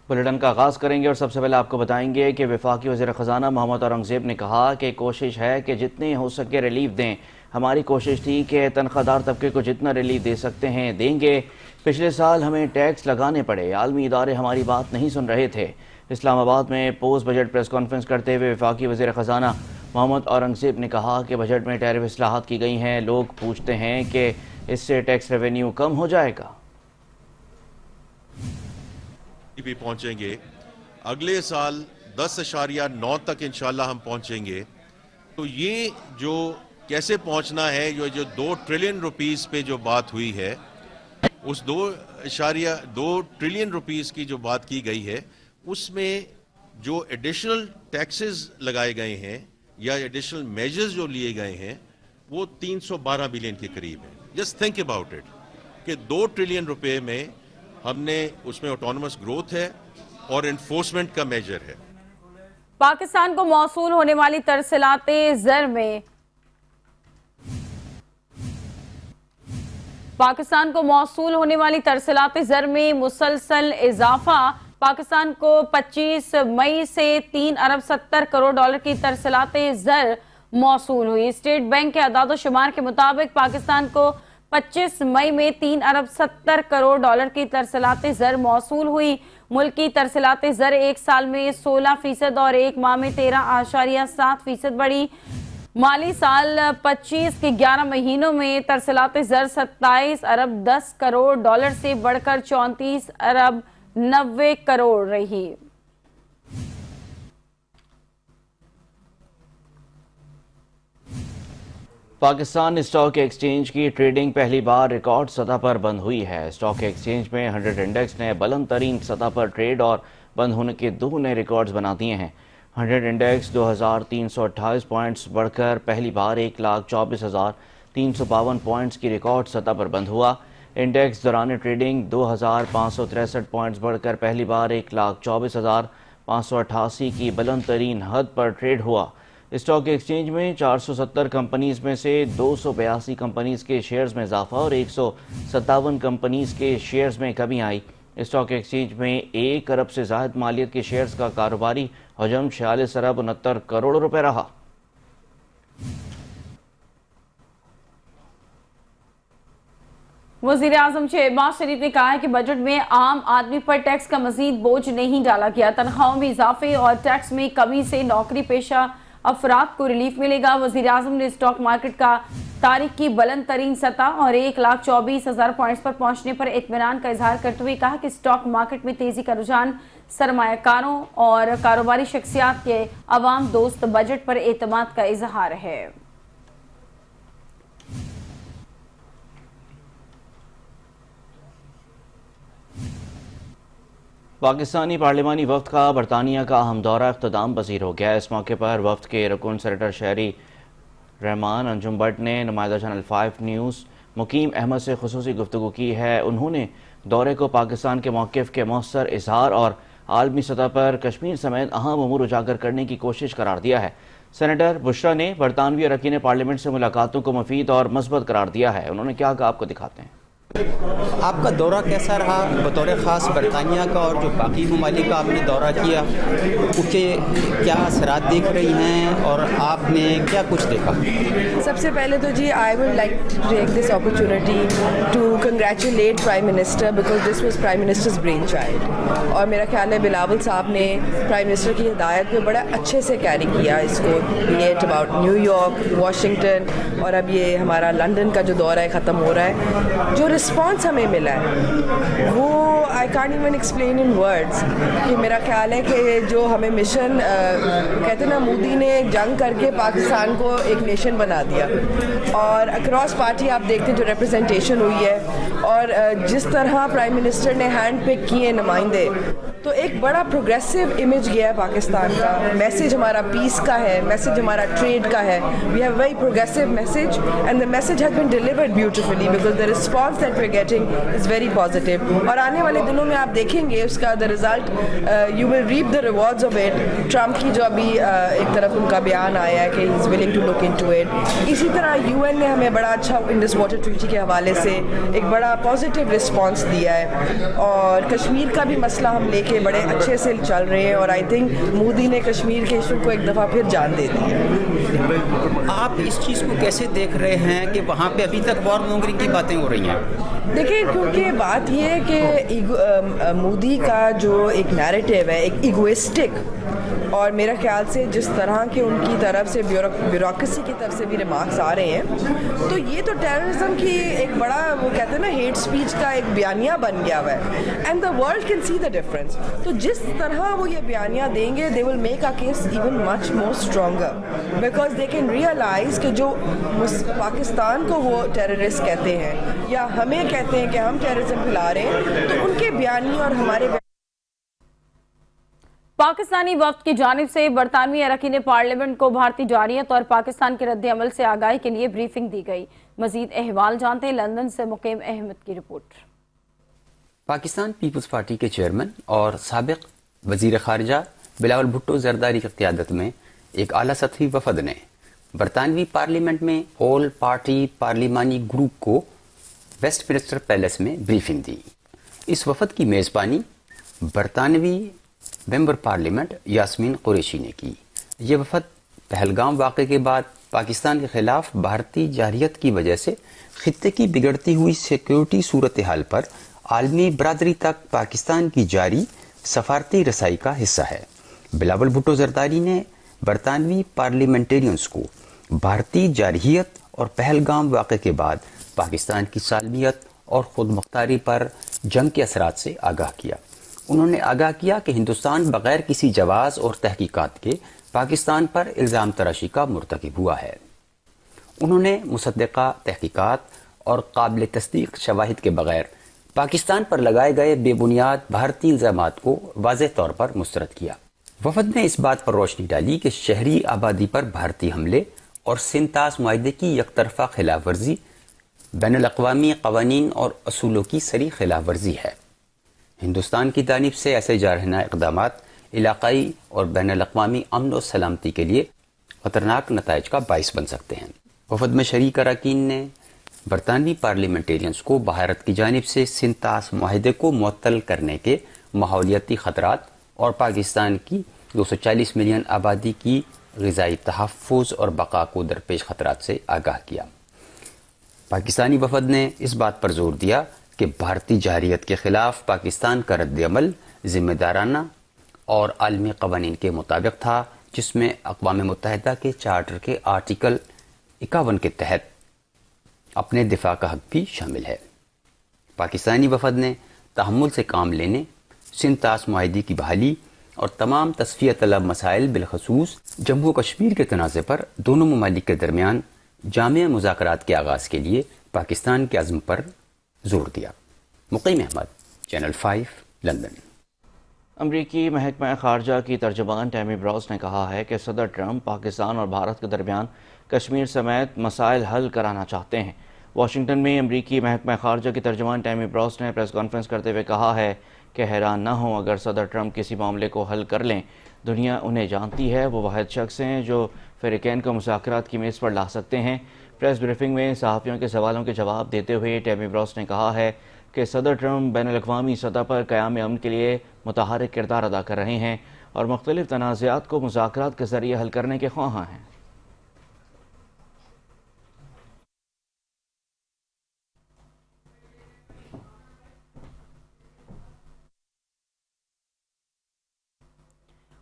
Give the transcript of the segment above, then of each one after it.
Bulletin کا آغاز کریں گے اور سب سے پہلے آپ کو بتائیں گے کہ وفاقی وزیر خزانہ محمد اورنگزیب نے کہا کہ کوشش ہے کہ جتنے ہو سکے ریلیف دیں. ہماری کوشش تھی کہ تنخواہ دار طبقے کو جتنا ریلیف دے سکتے ہیں دیں گے. پچھلے سال ہمیں ٹیکس لگانے پڑے، عالمی ادارے ہماری بات نہیں سن رہے تھے. اسلام آباد میں پوسٹ بجٹ پریس کانفرنس کرتے ہوئے وفاقی وزیر خزانہ محمد اورنگزیب نے کہا کہ بجٹ میں ٹیرف اصلاحات کی گئی ہیں. لوگ پوچھتے ہیں کہ اس سے ٹیکس ریونیو کم ہو جائے گا. بھی پہنچیں گے اگلے سال 10.9 تک انشاءاللہ ہم پہنچیں گے. تو یہ جو کیسے پہنچنا ہے، جو 2 ٹریلین روپیز پہ جو بات ہوئی ہے، اس 2.2 ٹریلین روپیز کی جو بات کی گئی ہے، اس میں جو ایڈیشنل ٹیکسز لگائے گئے ہیں یا ایڈیشنل میجرز جو لیے گئے ہیں وہ 312 بلین کے قریب ہیں. جسٹ تھنک اباؤٹ اٹ کہ 2 ٹریلین روپے میں ہم نے اس میں آٹونومس گروتھ ہے اور انفورسمنٹ کا میجر ہے. پاکستان کو موصول ہونے والی ترسیلات زر میں مسلسل اضافہ. پاکستان کو 25 مئی سے 3 ارب 70 کروڑ ڈالر کی ترسیلات زر موصول ہوئی. اسٹیٹ بینک کے اعداد و شمار کے مطابق پاکستان کو 25 مئی میں 3 ارب 70 کروڑ ڈالر کی ترسیلات زر موصول ہوئی. ملکی ترسیلات زر ایک سال میں 16% اور ایک ماہ میں 13.7% بڑھی. مالی سال 25 کے 11 مہینوں میں ترسیلات زر 27 ارب 10 کروڑ ڈالر سے بڑھ کر 34 ارب 90 کروڑ رہی. پاکستان اسٹاک ایکسچینج کی ٹریڈنگ پہلی بار ریکارڈ سطح پر بند ہوئی ہے. اسٹاک ایکسچینج میں 100 انڈیکس نے بلند ترین سطح پر ٹریڈ اور بند ہونے کے 2 نئے ریکارڈز بنا دیے ہیں. 100 انڈیکس 2328 پوائنٹس بڑھ کر پہلی بار 1,24,352 پوائنٹس کی ریکارڈ سطح پر بند ہوا. انڈیکس دوران ٹریڈنگ 2,563 پوائنٹس بڑھ کر پہلی بار 1,24,588 کی بلند ترین حد پر ٹریڈ ہوا. اسٹاک ایکسچینج میں 470 کمپنیز میں سے 282 کمپنیز کے شیئرز میں اضافہ اور 157 کمپنیز کے شیئرز میں کمی آئی. اسٹاک ایکسچینج میں 1 ارب سے زائد مالیت کے شیئرز کا کاروباری حجم 46 ارب 69 کروڑ روپے رہا. وزیر اعظم شہباز شریف نے کہا ہے کہ بجٹ میں عام آدمی پر ٹیکس کا مزید بوجھ نہیں ڈالا گیا. تنخواہوں میں اضافے اور ٹیکس میں کمی سے نوکری پیشہ افراد کو ریلیف ملے گا. وزیر اعظم نے اسٹاک مارکیٹ کا تاریخ کی بلند ترین سطح اور 1,24,000 پوائنٹس پر پہنچنے پر اطمینان کا اظہار کرتے ہوئے کہا کہ اسٹاک مارکیٹ میں تیزی کا رجحان سرمایہ کاروں اور کاروباری شخصیات کے عوام دوست بجٹ پر اعتماد کا اظہار ہے. پاکستانی پارلیمانی وفد کا برطانیہ کا اہم دورہ اختتام پذیر ہو گیا. اس موقع پر وفد کے رکن سینیٹر شہری رحمان انجم بٹ نے نمائندہ چینل 5 نیوز مقیم احمد سے خصوصی گفتگو کی ہے. انہوں نے دورے کو پاکستان کے موقف کے مؤثر اظہار اور عالمی سطح پر کشمیر سمیت اہم امور اجاگر کرنے کی کوشش قرار دیا ہے. سینیٹر بشرا نے برطانوی اراکین پارلیمنٹ سے ملاقاتوں کو مفید اور مثبت قرار دیا ہے. انہوں نے کیا کہا آپ کو دکھاتے ہیں. آپ کا دورہ کیسا رہا بطور خاص برطانیہ کا اور جو باقی ممالک کا آپ نے دورہ کیا، اس کے کیا اثرات دیکھ رہی ہیں اور آپ نے کیا کچھ دیکھا؟ سب سے پہلے تو جی I would like to take this opportunity to congratulate prime minister because this was prime minister's brainchild. اور میرا خیال ہے بلاول صاحب نے پرائم منسٹر کی ہدایت پہ بڑا اچھے سے کیری کیا اس کو، at about New York, Washington اور اب یہ ہمارا لندن کا جو دورہ ہے ختم ہو رہا ہے. جو رسپانس ہمیں ملا ہے وہ I can't even explain in words. کہ میرا خیال ہے کہ جو ہمیں مشن کہتے ہیں نا، مودی نے جنگ کر کے پاکستان کو ایک نیشن بنا دیا اور اکراس پارٹی آپ دیکھتے جو ریپرزنٹیشن ہوئی ہے اور جس طرح پرائم منسٹر نے ہینڈ پک کیے نمائندے، تو ایک بڑا پروگریسو امیج گیا ہے پاکستان کا. میسج ہمارا پیس کا ہے، میسج ہمارا ٹریڈ کا ہے. We have very progressive message and the message has been delivered beautifully because the response that we are getting is very positive. اور آنے والے दिनों में आप देखेंगे उसका the result, you will reap the rewards of it. Trump की जो अभी एक तरफ उनका बयान आया है कि he is willing to look into it. इसी तरह यूएन ने हमें बड़ा अच्छा इंडस वाटर ट्रीटी के हवाले से एक बड़ा पॉजिटिव रिस्पांस दिया है, और कश्मीर का भी मसला हम लेके बड़े अच्छे से चल रहे हैं, और आई थिंक मोदी ने कश्मीर के इशू को एक दफ़ा फिर जान दे दी है. आप इस चीज़ को कैसे देख रहे हैं कि वहाँ पे अभी तक वॉर मॉन्गरिंग की बातें हो रही हैं? देखिए, क्योंकि बात ये है कि मोदी का जो एक नैरेटिव है, एक इगोइस्टिक, और मेरा ख्याल से जिस तरह के उनकी तरफ से ब्यूरोक्रेसी की तरफ से भी रिमार्क्स आ रहे हैं, तो ये तो टेररिज्म की एक बड़ा, वो कहते हैं ना, हेट स्पीच का एक बयानिया बन गया हुआ है, and the world can see the difference. तो जिस तरह वो ये बयानिया देंगे, they will make a case even much more stronger, because they can realise कि जो पाकिस्तान को वो टेररिस्ट कहते हैं या हमें कहते हैं कि हम टेररिज्म फैला रहे हैं, तो उनके बयानी और हमारे पाकिस्तानी वफ्द की जानिब से बरतानवी अरकान पार्लियामेंट को भारतीय जारियत और पाकिस्तान के रद्द अमल से आगाही के लिए ब्रीफिंग दी गई. मजीद अहवाल जानते हैं लंदन से मुकीम अहमद की रिपोर्ट. पाकिस्तान पीपल्स पार्टी के चेयरमैन और साबिक वजीर खारजा बिलावल भुट्टो जरदारी की क़यादत में एक आला सतही वफद ने बरतानवी पार्लियामेंट में ऑल पार्टी पार्लिमानी ग्रुप को वेस्टमिनिस्टर पैलेस में ब्रीफिंग दी. इस वफद की मेज़बानी बरतानवी मेंबर पार्लियामेंट यास्मीन कुरैशी ने की. ये वफद पहलगाम वाक़े के बाद पाकिस्तान के खिलाफ भारतीय जारियत की वजह से खित्ते की बिगड़ती हुई सिक्योरिटी सूरत हाल पर आलमी बरादरी तक पाकिस्तान की जारी सफारती रसाई का हिस्सा है. बिलावल भुट्टो जरदारी ने बरतानवी पार्लियामेंटेरियंस को भारतीय जारहियत और पहलगाम वाक़े के बाद पाकिस्तान की सालमियत और खुद मुख्तारी पर जंग के असरात से आगाह किया. उन्होंने आगाह किया कि हिंदुस्तान बगैर किसी जवाज़ और तहकीकात के पाकिस्तान पर इल्ज़ाम तराशी का मुर्तकिब हुआ है. उन्होंने मुसद्दक़ा तहकीकात और काबिल तस्दीक शवाहिद के बगैर पाकिस्तान पर लगाए गए बेबुनियाद भारतीय इल्ज़ामात को वाज़ेह तौर पर मुस्तरद किया. वफद ने इस बात पर रोशनी डाली कि शहरी आबादी पर भारतीय हमले और सिंतास मुआहदे की यकतरफा खिलाफ वर्जी बैनुल-अक़वामी क़वानीन और असूलों की सरी खिलाफ वर्जी है. हिंदुस्तान की जानिब से ऐसे जारहाना इक़दामात इलाक़ाई और बैनुल-अक़वामी अमन और सलामती के लिए ख़तरनाक नताइज का बाइस बन सकते हैं. वफद में शरीक अरकान ने बरतानवी पार्लियामेंटेरियंस को भारत की जानिब से सिंतास मुआहदे को मुअत्तल करने के माहौलियाती ख़तरात और पाकिस्तान की 240 मिलियन आबादी की ग़िज़ाई तहफ़्फ़ुज़ और बका को दरपेश ख़तरात से आगाह किया. पाकिस्तानी वफद ने इस बात पर जोर दिया कि भारतीय जारियत के खिलाफ पाकिस्तान का रद्द अमल ज़िम्मेदाराना और आलमी क़वानीन के मुताबिक था, जिसमें अक़वाम मुत्तहिदा के चार्टर के आर्टिकल 51 के तहत अपने दिफा का हक भी शामिल है. पाकिस्तानी वफद ने तहम्मुल से काम लेने, सिंतास मुआहदे की बहाली और तमाम तस्फिया तलब मसाइल बिलखसूस जम्मू कश्मीर के तनाज़े पर दोनों ममालिक के दरमियान जामिया मुज़ाकरात के आगाज़ के लिए पाकिस्तान के अज़्म पर जोर दिया. मुकीम अहमद, चैनल 5, लंदन. अमरीकी महकमा खारजा की तर्जुमान टैमी ब्राउस ने कहा है कि सदर ट्रंप पाकिस्तान और भारत के दरमियान कश्मीर समेत मसाइल हल कराना चाहते हैं. वाशिंगटन में अमरीकी महकमा खारजा की तर्जुमान टैमी ब्राउस ने प्रेस कॉन्फ्रेंस करते हुए कहा है कि हैरान न हो अगर सदर ट्रंप किसी मामले को हल कर लें. दुनिया उन्हें जानती है, वो वाहिद शख्स हैं जो फ़रीक़ैन को मुज़ाकरात की मेज़ पर ला सकते हैं. प्रेस ब्रीफिंग में सहाफ़ियों के सवालों के जवाब देते हुए टैमी ब्राउस ने कहा है कि सदर ट्रंप बैनुल-अक़वामी सतह पर क़याम अमन के लिए मुतहर्रिक किरदार अदा कर रहे हैं और मुख्तलिफ़ तनाज़ात को मुज़ाकरात के ज़रिए हल करने के ख्वाहां हैं.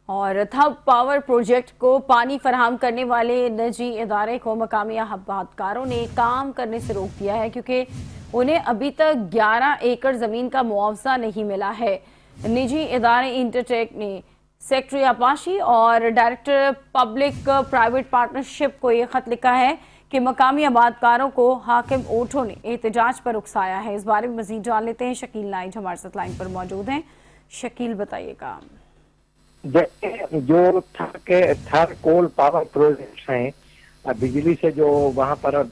और थब पावर प्रोजेक्ट को पानी फराहम करने वाले निजी इदारे को मकामी आबादकारों ने काम करने से रोक दिया है क्योंकि उन्हें अभी तक 11 एकड़ ज़मीन का मुआवजा नहीं मिला है. निजी इदारे इंटरटेक ने सेक्रेटरी आपाशी और डायरेक्टर पब्लिक प्राइवेट पार्टनरशिप को ये ख़त लिखा है कि मकामी आबादकारों को हाकिम ओठो ने एहतजाज पर उकसाया है. इस बारे में मज़ीद जान लेते हैं. शकील नाइट हमारे साथ लाइन पर मौजूद हैं. शकील, बताइएगा. जो थर कोल पावर प्रोजेक्ट्स हैं, बिजली से जो वहाँ पर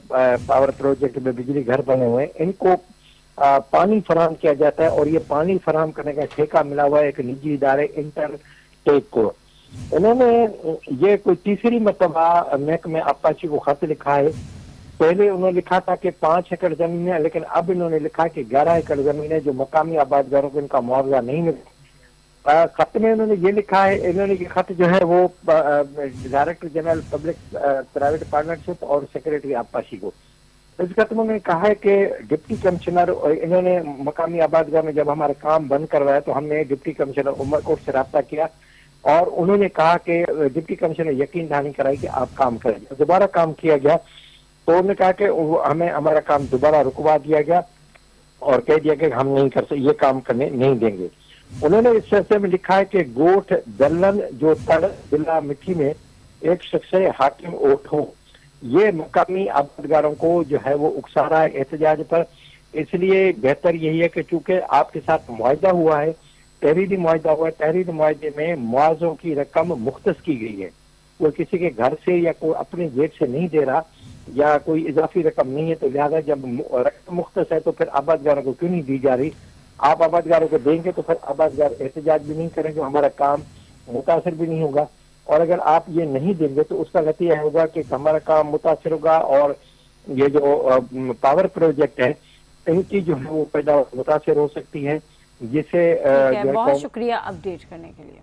पावर प्रोजेक्ट में बिजली घर बने हुए हैं, इनको पानी फराहम किया जाता है और ये पानी फराहम करने का ठेका मिला हुआ है एक निजी इदारे इंटरटेक को। उन्होंने ये कोई तीसरी मरतबा महकमे आबपाशी को खत लिखा है। पहले उन्होंने लिखा था कि 5 एकड़ जमीन है, लेकिन अब इन्होंने लिखा कि 11 एकड़ जमीन है जो मकामी आबादगारों को इनका मुआवजा नहीं मिला। खत में उन्होंने ये लिखा है, इन्होंने ये खत जो है वो director general public private partnership और सेक्रेटरी आबपाशी को, इस खत में उन्होंने कहा है कि डिप्टी कमिश्नर, इन्होंने मकामी आबादगार में जब हमारा काम बंद करवाया तो हमने डिप्टी कमिश्नर उमरकोट से रब्ता किया और उन्होंने कहा कि डिप्टी कमिश्नर यकीन दहानी कराई कि आप काम करेंगे। दोबारा काम किया गया तो उन्होंने कहा कि हमें हमारा काम दोबारा रुकवा दिया गया और कह दिया कि हम नहीं कर सकते, ये काम करने नहीं देंगे। उन्होंने इस फैसले में लिखा है कि गोठ दल्लन जो तड़ बिला मिट्टी में एक शख्स हाकिम ओट हो, ये मकामी आबादगारों को जो है वो उकसा रहा है एहतजाज पर। इसलिए बेहतर यही है कि चूंकि आपके साथ मुआहदा हुआ है, तहरीरी मुआहदा हुआ है, तहरीरी मुआहदे में मुआवजों की रकम मुख्तस की गई है, वो किसी के घर से या कोई अपने जेब से नहीं दे रहा या कोई इजाफी रकम नहीं है, तो लिहाजा जब रकम मुख्तस है तो फिर आबादगारों को क्यों नहीं दी जा रही। आप आबादगारों को देंगे तो फिर आबादगार एहतजाज भी नहीं करेंगे, हमारा काम मुतासर भी नहीं होगा। और अगर आप ये नहीं देंगे तो उसका नतीजा होगा कि हमारा काम मुतासर होगा और ये जो पावर प्रोजेक्ट है इनकी जो है वो पैदा मुतासर हो सकती है, जिसे बहुत शुक्रिया अपडेट करने के लिए।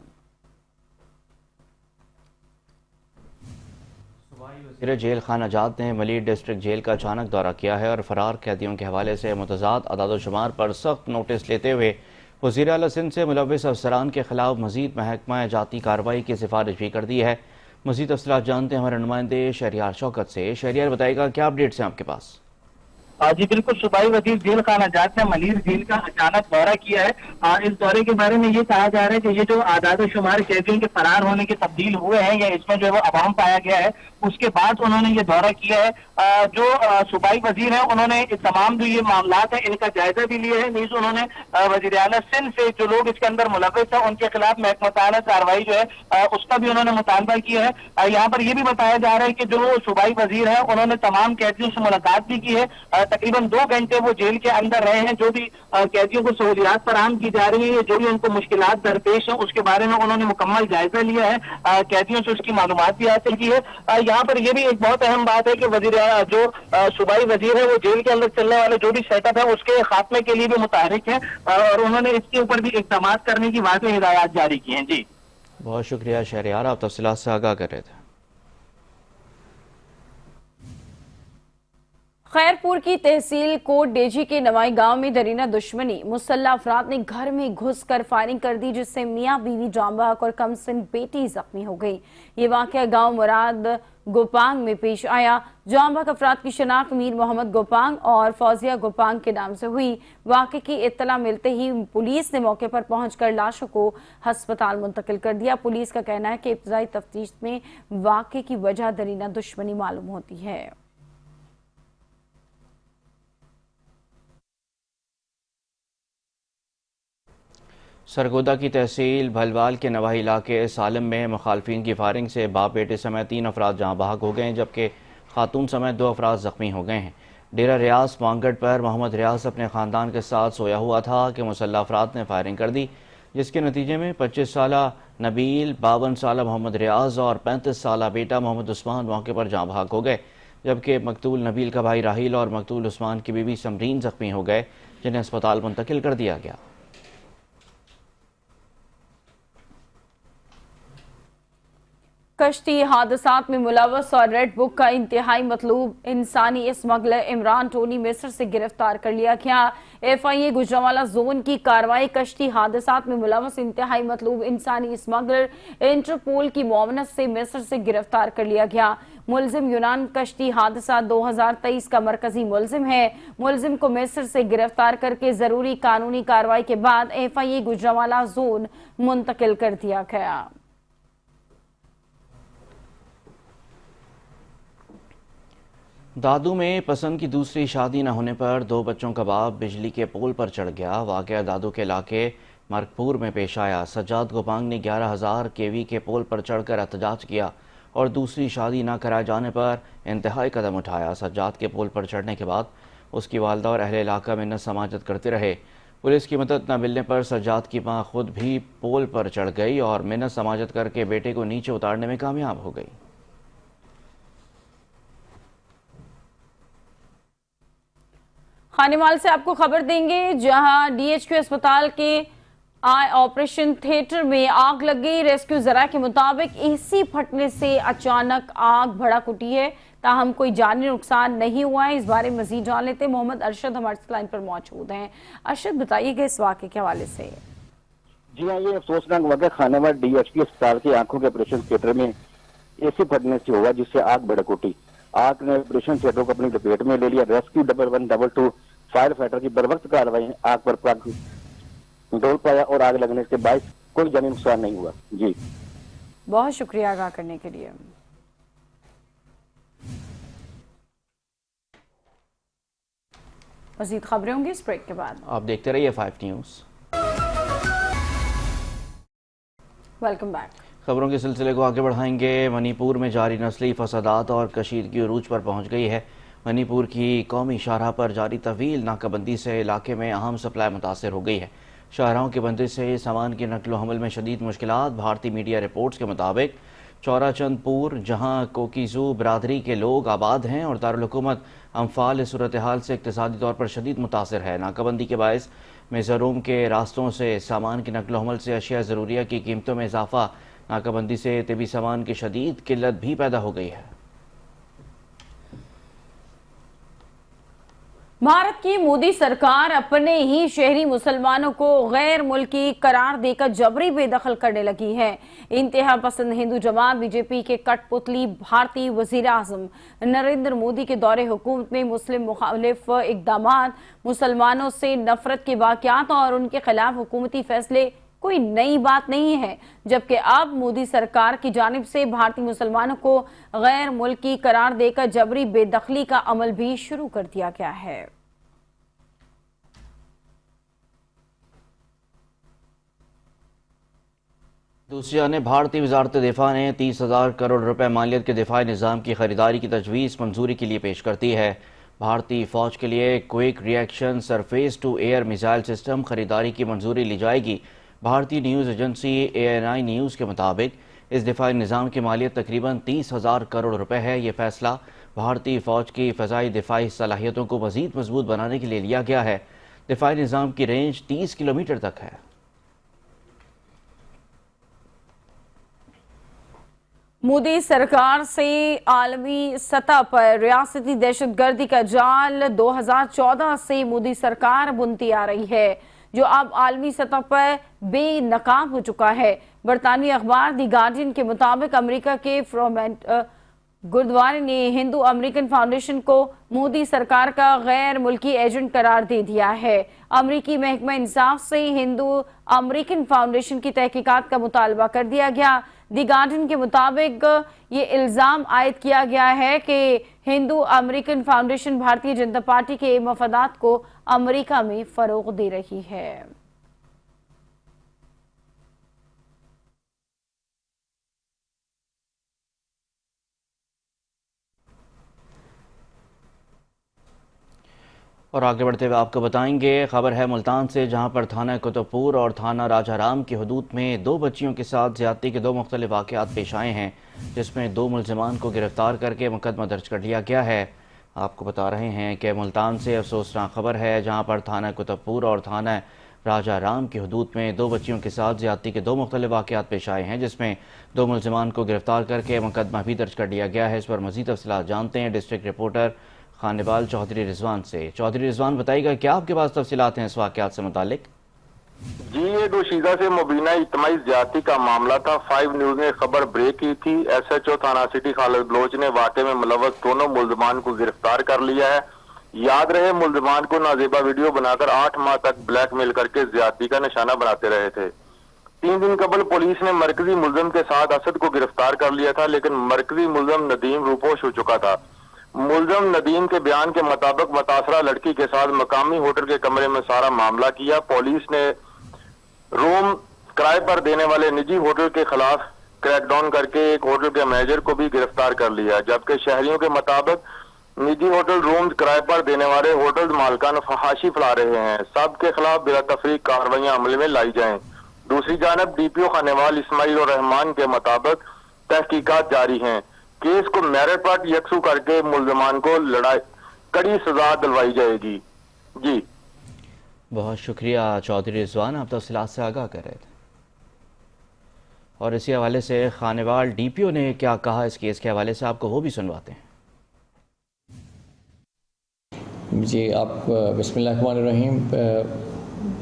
वज़ीर जेल खान आजाद ने मलीर डिस्ट्रिक्ट जेल का अचानक दौरा किया है और फरार कैदियों के हवाले से मुतज़ाद अदाद-ओ-शुमार पर सख्त नोटिस लेते हुए वज़ीर आला सिंध से मुलव्विस अफसरान के खिलाफ मज़ीद महकमा जाती कार्रवाई की सिफारिश भी कर दी है। मज़ीद तफसीलात जानते हैं हमारे नुमाइंदे शहरियार शौकत से। शहरियार बताएगा क्या अपडेट्स हैं आपके पास? जी बिल्कुल, सूबाई वजीर जेल खान आजाद ने मलीर जेल का अचानक दौरा किया है। इस दौरे के बारे में ये कहा जा रहा है कि ये जो आदाद शुमार कैदियों के फरार होने के तब्दील हुए हैं या इसमें जो है वो अवाम पाया गया है, उसके बाद उन्होंने ये दौरा किया है। जो सूबाई वजीर है उन्होंने तमाम जो ये मामलात है इनका जायजा भी लिया है। नीज उन्होंने वजीर आला सिंध से जो लोग इसके अंदर मुलव्विस है उनके खिलाफ महकमताना कार्रवाई जो है उसका भी उन्होंने मुतालबा किया है। यहाँ पर यह भी बताया जा रहा है कि जो सूबाई वजीर है उन्होंने तमाम कैदियों से मुलाकात भी की है। तकरीबन 2 घंटे वो जेल के अंदर रहे हैं। जो भी कैदियों को सहूलियात फराहम की जा रही है, जो भी उनको मुश्किलात दरपेश है, उसके बारे में उन्होंने मुकम्मल जायजा लिया है। कैदियों से उसकी मालूमात भी हासिल की है। यहाँ पर यह भी एक बहुत अहम बात है कि वजीर जो सूबाई वजीर है वो जेल के अंदर चलने वाले जो भी सेटअप है उसके खात्मे के लिए भी मुतहरिक है और उन्होंने इसके ऊपर भी इक़दाम करने की वाज़ेह हिदायत जारी की हैं। जी बहुत शुक्रिया शहरियार, आप तफसीलात से आगाह कर रहे थे। खैरपुर की तहसील कोट डेजी के नवाई गांव में दरीना दुश्मनी, मुसल्लह अफराद ने घर में घुसकर फायरिंग कर दी जिससे मियां बीवी जान बहक और कमसिन बेटी जख्मी हो गई। ये वाकया गांव मुराद गोपांग में पेश आया। जान बहक अफराद की शनाख्त मीर मोहम्मद गोपांग और फौजिया गोपांग के नाम से हुई। वाकये की इत्तला मिलते ही पुलिस ने मौके पर पहुंचकर लाशों को अस्पताल मुंतकिल कर दिया। पुलिस का कहना है कि इब्तदाई तफ्तीश में वाकये की वजह दरीना दुश्मनी मालूम होती है। सरगोदा की तहसील भलवाल के नवाही इलाके सालम में मुखालफिन की फायरिंग से बाप बेटे समेत 3 अफराद जहाँ बहक हो गए हैं जबकि खातून समेत 2 अफराद जख्मी हो गए हैं। डेरा रियाज मांगड़ पर मोहम्मद रियाज अपने ख़ानदान के साथ सोया हुआ था कि मुसल्लह अफराद ने फायरिंग कर दी जिसके नतीजे में 25 साला नबील, 52 साला मोहम्मद रियाज और 35 साला बेटा मोहम्मद उस्मान मौके पर जहाँ बहक हो गए जबकि मकतूल नबील का भाई राहील और मकतूल उस्मान की बीवी समरीन जख्मी हो गए जिन्हें अस्पताल मुंतकिल कर दिया गया। कश्ती हादसात में मुलव्वस और रेड बुक का इंतहाई मतलूब इंसानी स्मगलर इमरान टोनी मिस्र से गिरफ्तार कर लिया गया। FIA गुजरांवाला जोन की कार्रवाई कश्ती हादसात में मुलव्वस इंतहाई मतलूब इंसानी स्मगलर इंटरपोल की मुआवनत से मिस्र से गिरफ्तार कर लिया गया। मुलजिम यूनान कश्ती हादसा 2023 का मरकजी मुलजिम है। मुलजिम को मिस्र से गिरफ्तार करके जरूरी कानूनी कार्रवाई के बाद FIA गुजरांवाला जोन मुंतकिल कर दिया गया। दादू में पसंद की दूसरी शादी न होने पर 2 बच्चों का बाप बिजली के पोल पर चढ़ गया। वाकया दादू के इलाके मरकपुर में पेश आया। सज्जाद गोपांग ने 11,000 kV के पोल पर चढ़कर एहतजाज किया और दूसरी शादी न कराए जाने पर इंतहाई कदम उठाया। सज्जाद के पोल पर चढ़ने के बाद اس کی والدہ اور اہل علاقہ منت سماجت کرتے رہے۔ پولیس کی مدد نہ ملنے پر سجاد کی ماں خود بھی پول پر چڑھ گئی اور منت سماجت کر کے بیٹے کو نیچے اتارنے میں کامیاب ہو گئی۔ خانیوال سے آپ کو خبر دیں گے، جہاں ڈی ایچ کیو اسپتال کے آپریشن تھیٹر میں آگ لگ گئی۔ ریسکیو ذرائع کے مطابق اے سی پھٹنے سے اچانک آگ بھڑک اٹھی ہے، تاہم کوئی جانی نقصان نہیں ہوا ہے۔ اس بارے مزید جان لیتے محمد ارشد ہمارے لائن پر موجود ہیں۔ ارشد، بتائیے گا اس واقعے کے حوالے سے۔ جی ہاں، یہ افسوسناک واقعہ خانیوال ڈی ایچ کیو اسپتال کے آنکھوں کے آپریشن تھیٹر میں اے سی پھٹنے سے ہوا، جس سے آگ بھڑک اٹھی۔ آگ نے آپریشن تھیٹر کو اپنی لپیٹ میں لے لیا۔ ریسکیو 1122 فائر فائٹر کی بروقت کارروائی آگ پر ڈول پایا اور آگ لگنے کے باعث کوئی جانی نقصان نہیں ہوا۔ جی بہت شکریہ آگاہ کرنے کے لیے۔ مزید خبریں ہوں گی اس بریک کے بعد۔ آپ دیکھتے رہیے 5 نیوز۔ Welcome back. خبروں کے سلسلے کو آگے بڑھائیں گے۔ منی پور میں جاری نسلی فسادات اور کشیدگی عروج پر پہنچ گئی ہے۔ منی پور کی قومی شاہراہ پر جاری طویل ناکہ بندی سے علاقے میں اہم سپلائی متاثر ہو گئی ہے۔ شاہراہوں کی بندش سے سامان کی نقل و حمل میں شدید مشکلات۔ بھارتی میڈیا رپورٹس کے مطابق چورا چند پور، جہاں کوکیزو برادری کے لوگ آباد ہیں اور دارالحکومت امفال، اس صورتحال سے اقتصادی طور پر شدید متاثر ہے۔ ناکہ بندی کے باعث میزوروم کے راستوں سے سامان کی نقل و حمل سے اشیاء ضروریہ کی قیمتوں میں اضافہ۔ ناکہ بندی سے طبی سامان کی شدید قلت بھی پیدا ہو گئی ہے۔ بھارت کی مودی سرکار اپنے ہی شہری مسلمانوں کو غیر ملکی قرار دے کر جبری بے دخل کرنے لگی ہے۔ انتہا پسند ہندو جماعت بی جے پی کے کٹ پتلی بھارتی وزیر اعظم نریندر مودی کے دور حکومت میں مسلم مخالف اقدامات، مسلمانوں سے نفرت کے واقعات اور ان کے خلاف حکومتی فیصلے کوئی نئی بات نہیں ہے، جبکہ اب مودی سرکار کی جانب سے بھارتی مسلمانوں کو غیر ملکی قرار دے کر جبری بے دخلی کا عمل بھی شروع کر دیا گیا ہے۔ دوسری جانب بھارتی وزارت دفاع نے 30,000 کروڑ روپے مالیت کے دفاعی نظام کی خریداری کی تجویز منظوری کے لیے پیش کرتی ہے۔ بھارتی فوج کے لیے quick reaction surface to air missile system خریداری کی منظوری لی جائے گی۔ بھارتی نیوز ایجنسی ANI نیوز کے مطابق اس دفاعی نظام کی مالیت تقریباً 30,000 کروڑ روپے ہے۔ یہ فیصلہ بھارتی فوج کی فضائی دفاعی صلاحیتوں کو مزید مضبوط بنانے کے لیے لیا گیا ہے۔ دفاعی نظام کی رینج 30 کلومیٹر تک ہے۔ مودی سرکار سے عالمی سطح پر ریاستی دہشت گردی کا جال 2014 سے مودی سرکار بنتی آ رہی ہے، جو اب عالمی سطح پر بے نقاب ہو چکا ہے۔ برطانوی اخبار دی گارڈین کے مطابق امریکہ کے گردوارے نے ہندو امریکن فاؤنڈیشن کو مودی سرکار کا غیر ملکی ایجنٹ قرار دے دیا ہے۔ امریکی محکمہ انصاف سے ہندو امریکن فاؤنڈیشن کی تحقیقات کا مطالبہ کر دیا گیا۔ دی گارڈین کے مطابق یہ الزام عائد کیا گیا ہے کہ ہندو امریکن فاؤنڈیشن بھارتی جنتا پارٹی کے مفادات کو امریکہ میں فروغ دے رہی ہے۔ اور آگے بڑھتے ہوئے آپ کو بتائیں گے، خبر ہے ملتان سے، جہاں پر تھانہ کتب پور اور تھانہ راجہ رام کی حدود میں 2 بچیوں کے ساتھ زیادتی کے 2 مختلف واقعات پیش آئے ہیں، جس میں 2 ملزمان کو گرفتار کر کے مقدمہ درج کر لیا گیا ہے۔ آپ کو بتا رہے ہیں کہ ملتان سے افسوسناک خبر ہے، جہاں پر تھانہ کتب پور اور تھانہ راجہ رام کی حدود میں 2 بچیوں کے ساتھ زیادتی کے 2 مختلف واقعات پیش آئے ہیں، جس میں 2 ملزمان کو گرفتار کر کے مقدمہ بھی درج کر لیا گیا ہے۔ اس پر مزید تفصیلات جانتے ہیں ڈسٹرکٹ رپورٹر خانیوال چودھری رضوان سے۔ چودھری رضوان، بتائیے گا کیا آپ کے پاس تفصیلات ہیں اس واقعات سے متعلق؟ جی، یہ دوشیزہ سے مبینہ اجتماعی زیادتی کا معاملہ تھا۔ 5 نیوز نے خبر بریک کی تھی۔ SHO تھانہ سٹی خالد بلوچ نے واقعے میں ملوث دونوں ملزمان کو گرفتار کر لیا ہے۔ یاد رہے، ملزمان کو نازیبا ویڈیو بنا کر 8 ماہ تک بلیک میل کر کے زیادتی کا نشانہ بناتے رہے تھے۔ 3 دن قبل پولیس نے مرکزی ملزم کے ساتھ اسد کو گرفتار کر لیا تھا، لیکن مرکزی ملزم ندیم روپوش ہو چکا تھا۔ ملزم ندیم کے بیان کے مطابق متاثرہ لڑکی کے ساتھ مقامی ہوٹل کے کمرے میں سارا معاملہ کیا۔ پولیس نے روم کرائے پر دینے والے نجی ہوٹل کے خلاف کریک ڈاؤن کر کے ایک ہوٹل کے مینیجر کو بھی گرفتار کر لیا، جبکہ شہریوں کے مطابق निजी होटल रूम किराए पर देने वाले होटल मालकान फहाशी फैला रहे हैं। सब के खिलाफ बिला तफरीक कार्रवाइयां अमल में लाई जाएं। दूसरी जानब डीपीओ खानेवाल इस्माइल और रहमान के मुताबिक तहकीकात जारी हैं। केस को मेरिट पर यकसू करके मुल्जमान को कड़ी सजा दिलवाई जाएगी। जी बहुत शुक्रिया चौधरी रिजवान, आप तफसीलात से आगाह कर रहे थे। और इसी हवाले से खानेवाल डीपीओ ने क्या कहा इस केस के हवाले से, आपको वो भी सुनवाते हैं। जी आप बिस्मिल्लाहिर्रहमानिर्रहीम,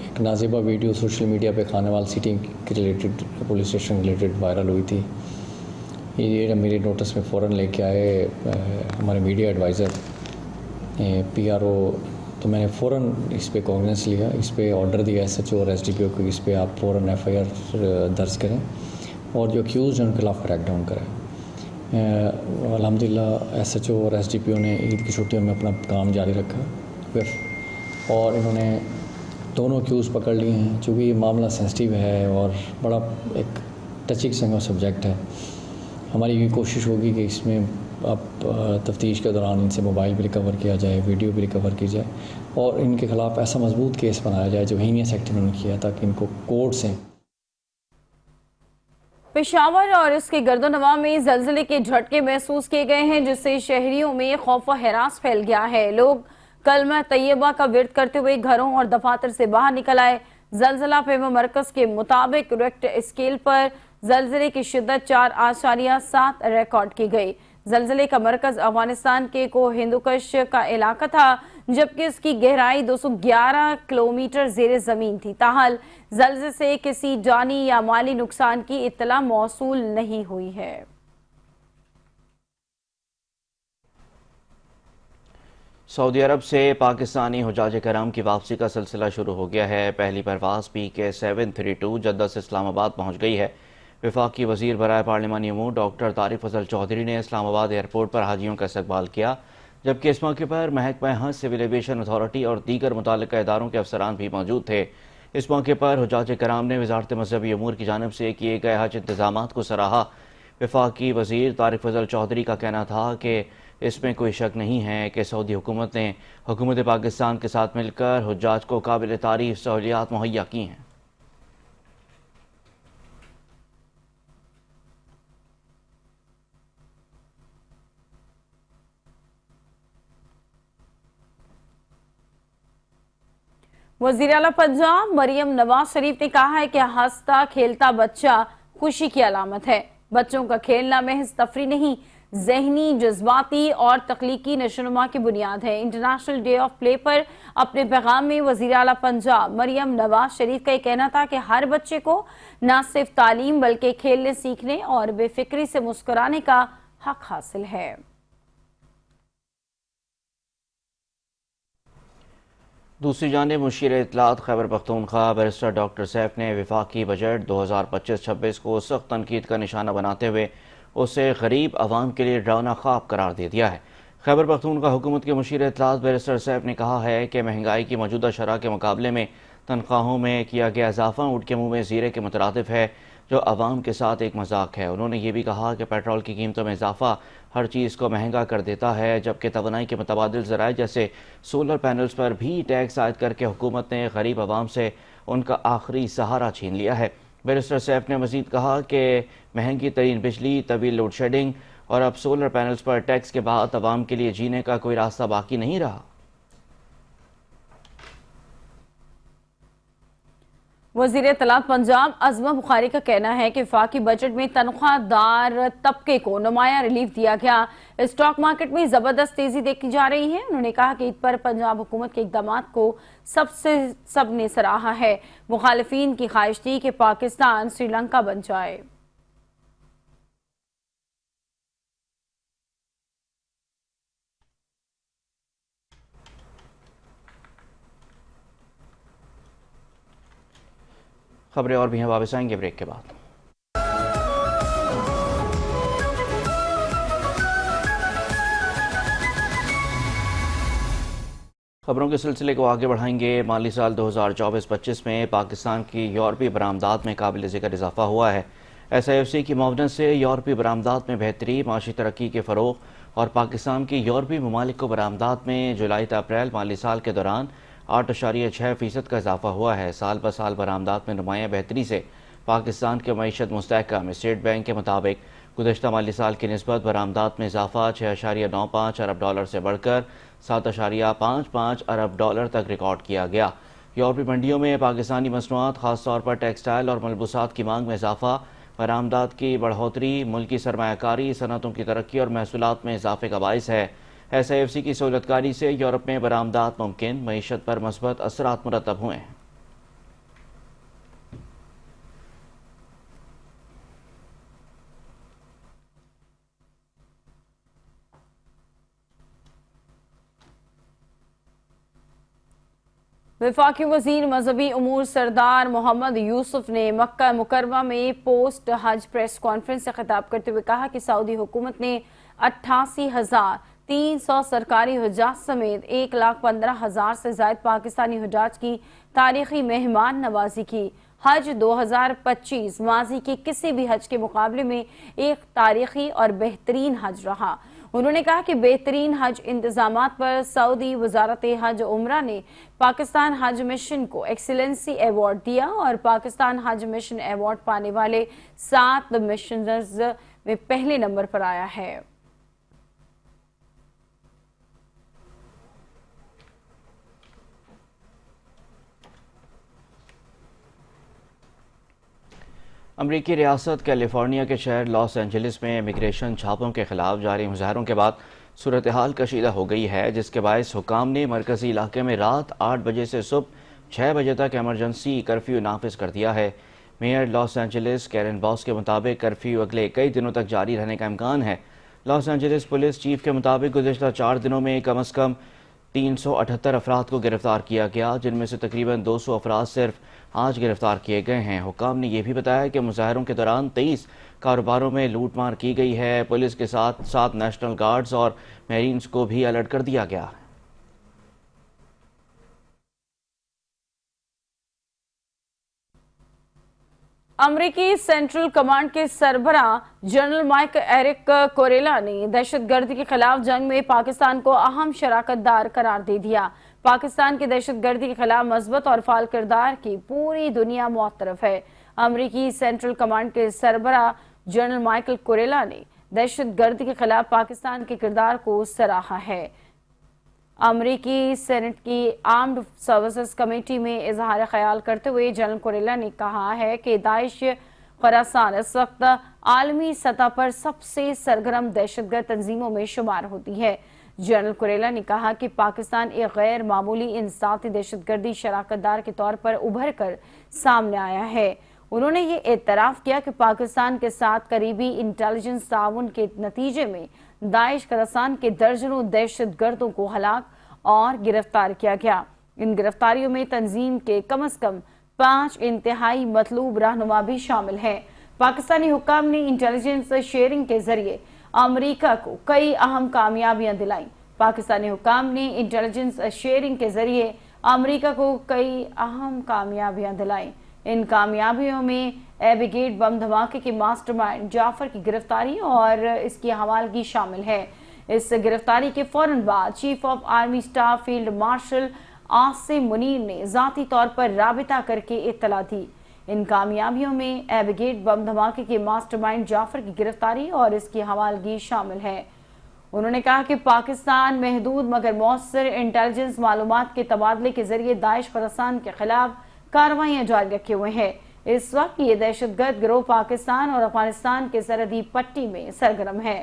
एक नाज़िबा वीडियो सोशल मीडिया पे खानेवाल सिटी के related police station related viral हुई थी। ये मेरे नोटिस में फ़ौरन लेके आए हमारे मीडिया एडवाइज़र PRO, तो मैंने फ़ौरन इस पे कॉग्निज़ेंस लिया, इस पे ऑर्डर दिया SHO और SDPO को, इस पे आप फ़ौरन FIR दर्ज करें और जो अक्यूज़ हैं उनके खिलाफ क्रैकडाउन करें। अल्हम्दुलिल्लाह SHO और SDPO ने ईद की छुट्टियों में अपना काम जारी रखा फिर, और इन्होंने दोनों अक्यूज़ पकड़ लिए हैं। चूँकि ये मामला सेंसिटिव है और बड़ा एक टचिंग संग सब्जेक्ट है, हमारी ये कोशिश होगी कि इसमें अब तफ्तीश के दौरान इनसे मोबाइल भी रिकवर किया जाए, वीडियो भी रिकवर की जाए और इनके खिलाफ ऐसा मजबूत केस बनाया जाए जो हीनियस एक्ट इन्होंने किया, ताकि इनको कोर्ट से। पेशावर और इसके गर्दोनवा में जलजले के झटके महसूस किए गए हैं, जिससे शहरियों में खौफ व हरास फैल गया है। लोग कलमा तैयबा का विर्द करते हुए घरों और दफातर से बाहर निकल आए। जलजला फेमा मरकज के मुताबिक रिक्टर स्केल पर जलजले की शिद्दत 4.7 रिकॉर्ड की गई। जलजले का मरकज अफगानिस्तान के को हिंदुकश का इलाका था, जबकि इसकी गहराई 211 किलोमीटर ज़ेरे ज़मीन थी। ताहल जलजले से किसी जानी या माली नुकसान की इत्तला मौसूल नहीं हुई है। सऊदी अरब से पाकिस्तानी हुजाज कराम की वापसी का सिलसिला शुरू हो गया है। पहली परवाज़ PK 732 जद्दा से इस्लामाबाद पहुँच गई है। वफाकी वज़ीर बराए पार्लिमानी अमूर डॉक्टर तारिक फजल चौधरी ने इस्लामाबाद एयरपोर्ट पर हाजियों का इस्तकबाल किया, जबकि इस मौके पर महकमा हज, सिविल एविएशन अथॉरिटी और दीगर मुताल्लिका इदारों के अफसरान भी मौजूद थे। इस मौके पर हुजाज कराम ने वज़ारत मज़हबी अमूर की जानिब से किए गए हज इंतज़ामात को सराहा। वफाकी वज़ीर तारिक फजल चौधरी का कहना था कि इसमें कोई शक नहीं है कि सऊदी हुकूमत ने हुकूमत पाकिस्तान के साथ मिलकर हुज्जाज को काबिल तारीफ सहूलियात मुहैया की हैं। वज़ीर आला पंजाब मरियम नवाज शरीफ ने कहा है कि हंसता खेलता बच्चा खुशी की अलामत है। बच्चों का खेलना महज तफरी नहीं, ज़हनी, जज्बाती और तख्लीकी नशोनुमा की बुनियाद है। इंटरनेशनल डे ऑफ प्ले पर अपने पैगाम में वज़ीर आला पंजाब मरियम नवाज शरीफ का ये कहना था कि हर बच्चे को न सिर्फ तालीम बल्कि खेलने, सीखने और बेफिक्री से मुस्कुराने का हक हासिल है। दूसरी जानिब मुशीर इत्तलात खैबर पख्तूनख्वा बैरिस्टर डॉक्टर सैफ ने वफाकी बजट 2025-26 को सख्त तनकीद का निशाना बनाते हुए उसे गरीब आवाम के लिए डरावना ख्वाब करार दे दिया है। खैबर पख्तूनख्वा हुकूमत के मुशीर इत्तलात बैरिस्टर सैफ ने कहा है कि महंगाई की मौजूदा शरह के मुकाबले में तनख्वाहों में किया गया इजाफा ऊँट के मुँह में ज़ीरे के मुतरादिफ है, जो आवाम के साथ एक मजाक है। उन्होंने ये भी कहा कि पेट्रोल की कीमतों में इजाफा हर चीज़ को महंगा कर देता है, जबकि तवानाई के मुतबादिल ज़राए जैसे सोलर पैनल्स पर भी टैक्स आयद करके हुकूमत ने गरीब आवाम से उनका आखिरी सहारा छीन लिया है। बैरिस्टर सैफ ने मज़ीद कहा कि महंगी तरीन बिजली, तवील लोड शेडिंग और अब सोलर पैनल्स पर टैक्स के बाद आवाम के लिए जीने का कोई रास्ता बाकी नहीं रहा। वज़ीर इत्तलात पंजाब अज़मा बुखारी का कहना है कि वफाकी बजट में तनख्वाहदार तबके को नुमाया रिलीफ दिया गया। स्टॉक मार्केट में जबरदस्त तेजी देखी जा रही है। उन्होंने कहा कि ईद पर पंजाब हुकूमत के इक़दामात को सबने सराहा है। मुखालिफिन की ख्वाहिश थी कि पाकिस्तान श्रीलंका बन जाए। खबरें और भी हैं, वापस आएंगे ब्रेक के बाद। खबरों के सिलसिले को आगे बढ़ाएंगे। माली साल 2024-25 में पाकिस्तान की यूरोपीय बरामदात में काबिल ज़िक्र इजाफा हुआ है। SIFC की मुआवनत से यूरोपीय बरामदात में बेहतरी, माशी तरक्की के फ़रोग़ اور پاکستان کی یورپی ممالک کو برآمدات میں جولائی تا اپریل مالی سال کے دوران 8.6% کا اضافہ ہوا ہے۔ سال بہ سال برآمدات میں نمایاں بہتری سے پاکستان کی معیشت مستحکم۔ اسٹیٹ بینک کے مطابق گزشتہ مالی سال کی نسبت برآمدات میں اضافہ 6.95 ارب ڈالر سے بڑھ کر 7.55 ارب ڈالر تک ریکارڈ کیا گیا۔ یورپی منڈیوں میں پاکستانی مصنوعات خاص طور پر ٹیکسٹائل اور ملبوسات کی مانگ میں اضافہ، برآمدات کی بڑھوتری، ملکی سرمایہ کاری، صنعتوں کی ترقی اور محصولات میں اضافے کا باعث ہے۔ SIFC کی سہولت کاری سے یورپ میں برآمدات ممکن، معیشت پر مثبت اثرات مرتب ہوئے ہیں۔ وفاقی وزیر مذہبی امور سردار محمد یوسف نے مکہ مکرمہ میں پوسٹ حج پریس کانفرنس سے خطاب کرتے ہوئے کہا کہ سعودی حکومت نے 88,300 سرکاری حجاج سمیت 1,15,000 سے زائد پاکستانی حجاج کی تاریخی مہمان نوازی کی۔ حج 2025 ماضی کے کسی بھی حج کے مقابلے میں ایک تاریخی اور بہترین حج رہا۔ انہوں نے کہا کہ بہترین حج انتظامات پر سعودی وزارت حج عمرہ نے پاکستان حج مشن کو ایکسیلنسی ایوارڈ دیا اور پاکستان حج مشن ایوارڈ پانے والے 7 مشنرز میں پہلے نمبر پر آیا ہے۔ امریکی ریاست کیلیفورنیا کے شہر لاس اینجلس میں امیگریشن چھاپوں کے خلاف جاری مظاہروں کے بعد صورتحال کشیدہ ہو گئی ہے، جس کے باعث حکام نے مرکزی علاقے میں رات 8 بجے سے صبح 6 بجے تک ایمرجنسی کرفیو نافذ کر دیا ہے۔ میئر لاس اینجلس کیرن باس کے مطابق کرفیو اگلے کئی دنوں تک جاری رہنے کا امکان ہے۔ لاس اینجلس پولیس چیف کے مطابق گزشتہ 4 دنوں میں کم از کم 378 افراد کو گرفتار کیا گیا، جن میں سے تقریباً 200 افراد صرف آج گرفتار کیے گئے ہیں۔ حکام نے یہ بھی بتایا کہ مظاہروں کے دوران 23 کاروباروں میں لوٹ مار کی گئی ہے۔ پولیس کے ساتھ 7 نیشنل گارڈز اور میرینز کو بھی الرٹ کر دیا گیا ہے۔ امریکی سینٹرل کمانڈ کے سربراہ جنرل مائک ایرک کوریلا نے دہشت گردی کے خلاف جنگ میں پاکستان کو اہم شراکت دار قرار دے دیا۔ پاکستان کی دہشت گردی کے خلاف مثبت اور فعال کردار کی پوری دنیا معترف ہے۔ امریکی سینٹرل کمانڈ کے سربراہ جنرل مائیکل کوریلا نے دہشت گردی کے خلاف پاکستان کے کردار کو سراہا ہے۔ امریکی سینٹ کی آرمڈ سروسز کمیٹی میں اظہار خیال کرتے ہوئے جنرل کوریلا نے کہا ہے کہ داعش خراسان اس وقت عالمی سطح پر سب سے سرگرم دہشت گرد تنظیموں میں شمار ہوتی ہے۔ جنرل کوریلا نے کہا کہ پاکستان ایک غیر معمولی انسدادی دہشت گردی شراکت دار کے طور پر ابھر کر سامنے آیا ہے۔ انہوں نے یہ اعتراف کیا کہ پاکستان کے ساتھ قریبی انٹیلیجنس تعاون کے نتیجے میں داعش خراسان کے درجنوں دہشت گردوں کو ہلاک اور گرفتار کیا گیا۔ ان گرفتاریوں میں تنظیم کے کم از کم 5 انتہائی مطلوب رہنما بھی شامل ہیں۔ پاکستانی حکام نے انٹیلیجنس شیئرنگ کے ذریعے امریکہ کو کئی اہم کامیابیاں دلائیں۔ پاکستانی حکام نے انٹیلیجنس شیئرنگ کے ذریعے امریکہ کو کئی اہم کامیابیاں دلائیں۔ ان کامیابیوں میں ایبی گیٹ بم دھماکے کے ماسٹر مائنڈ جعفر کی گرفتاری اور اس کی حوالگی شامل ہے۔ اس گرفتاری کے فوراً بعد chief of army staff field marshal Asim Munir نے ذاتی طور پر رابطہ کر کے اطلاع دی۔ ان کامیابیوں میں ایبی گیٹ بم دھماکے کے ماسٹر مائنڈ جعفر کی گرفتاری اور اس کی حوالگی شامل ہے۔ انہوں نے کہا کہ پاکستان محدود مگر مؤثر انٹیلیجنس معلومات کے تبادلے کے ذریعے داعش خراسان کے خلاف کارروائیاں جاری رکھے ہوئے ہیں۔ اس وقت یہ دہشت گرد گروہ پاکستان اور افغانستان کے سرحدی پٹی میں سرگرم ہے۔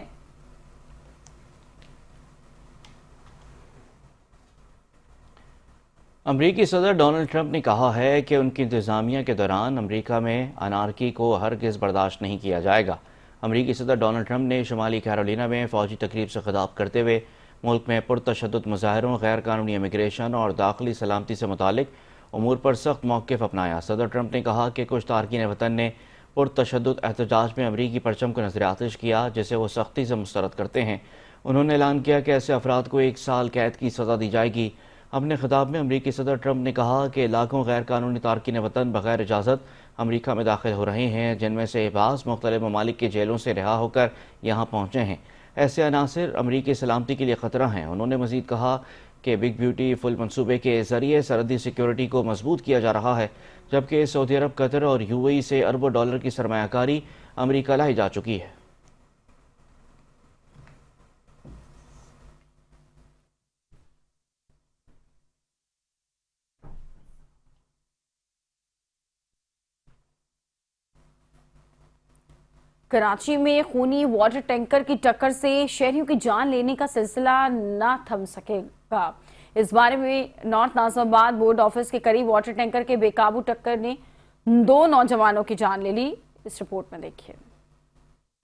امریکی صدر ڈونلڈ ٹرمپ نے کہا ہے کہ ان کی انتظامیہ کے دوران امریکہ میں انارکی کو ہرگز برداشت نہیں کیا جائے گا۔ امریکی صدر ڈونلڈ ٹرمپ نے شمالی کیرولینا میں فوجی تقریب سے خطاب کرتے ہوئے ملک میں پرتشدد مظاہروں، غیر قانونی امیگریشن اور داخلی سلامتی سے متعلق امور پر سخت موقف اپنایا۔ صدر ٹرمپ نے کہا کہ کچھ تارکین وطن نے پرتشدد احتجاج میں امریکی پرچم کو نظر آتش کیا، جسے وہ سختی سے مسترد کرتے ہیں۔ انہوں نے اعلان کیا کہ ایسے افراد کو 1 سال قید کی سزا دی جائے گی۔ اپنے خطاب میں امریکی صدر ٹرمپ نے کہا کہ لاکھوں غیر قانونی تارکین وطن بغیر اجازت امریکہ میں داخل ہو رہے ہیں، جن میں سے بعض مختلف ممالک کی جیلوں سے رہا ہو کر یہاں پہنچے ہیں۔ ایسے عناصر امریکی سلامتی کے لیے خطرہ ہیں۔ انہوں نے مزید کہا کہ بگ بیوٹیفل منصوبے کے ذریعے سرحدی سیکیورٹی کو مضبوط کیا جا رہا ہے، جبکہ سعودی عرب، قطر اور UAE سے اربوں ڈالر کی سرمایہ کاری امریکہ لائی جا چکی ہے۔ کراچی میں خونی واٹر ٹینکر کی ٹکر سے شہریوں کی جان لینے کا سلسلہ نہ تھم سکے گا۔ اس بارے میں نارتھ ناظم آباد بورڈ آفس کے قریب واٹر ٹینکر کے بے قابو ٹکر نے 2 نوجوانوں کی جان لے لی۔ اس رپورٹ میں دیکھیے۔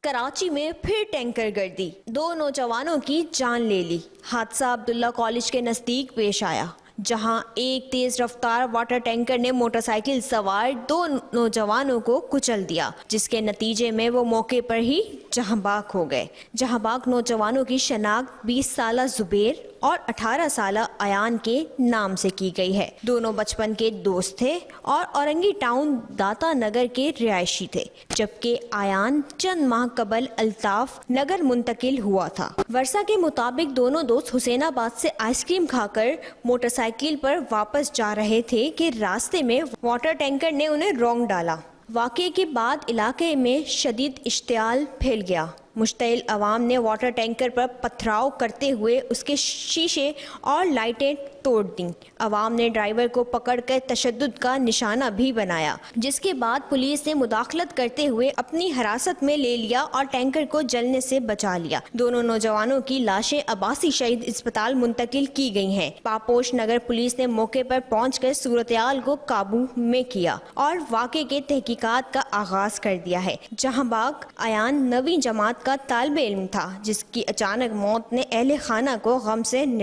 کراچی میں پھر ٹینکر گردی، 2 نوجوانوں کی جان لے لی۔ حادثہ عبداللہ کالج کے نزدیک پیش آیا، جہاں ایک تیز رفتار واٹر ٹینکر نے موٹر سائیکل سوار 2 نوجوانوں کو کچل دیا، جس کے نتیجے میں وہ موقع پر ہی جہاں بحق ہو گئے۔ جہاں بحق نوجوانوں کی شناخت 20 سالہ زبیر اور 18 سالہ ایان کے نام سے کی گئی ہے۔ دونوں بچپن کے دوست تھے اور اورنگی ٹاؤن داتا نگر کے رہائشی تھے، جبکہ ایان چند ماہ قبل الطاف نگر منتقل ہوا تھا۔ ورثہ کے مطابق دونوں دوست حسین آباد سے آئس کریم کھا کر موٹر سائیکل پر واپس جا رہے تھے کہ راستے میں واٹر ٹینکر نے انہیں رونگ ڈالا۔ واقعے کے بعد علاقے میں شدید اشتعال پھیل گیا۔ مشتعل عوام نے واٹر ٹینکر پر پتھراؤ کرتے ہوئے اس کے شیشے اور لائٹیں توڑ دیں۔ عوام نے ڈرائیور کو پکڑ کر تشدد کا نشانہ بھی بنایا، جس کے بعد پولیس نے مداخلت کرتے ہوئے اپنی حراست میں لے لیا اور ٹینکر کو جلنے سے بچا لیا۔ دونوں نوجوانوں کی لاشیں عباسی شہید اسپتال منتقل کی گئی ہیں۔ پاپوش نگر پولیس نے موقع پر پہنچ کر صورتحال کو قابو میں کیا اور واقعے کے تحقیقات کا آغاز کر دیا ہے۔ جہاں باغ ایان 9ویں جماعت کا طالب علم تھا، جس کی اچانک موت نے اہل خانہ کو غم سے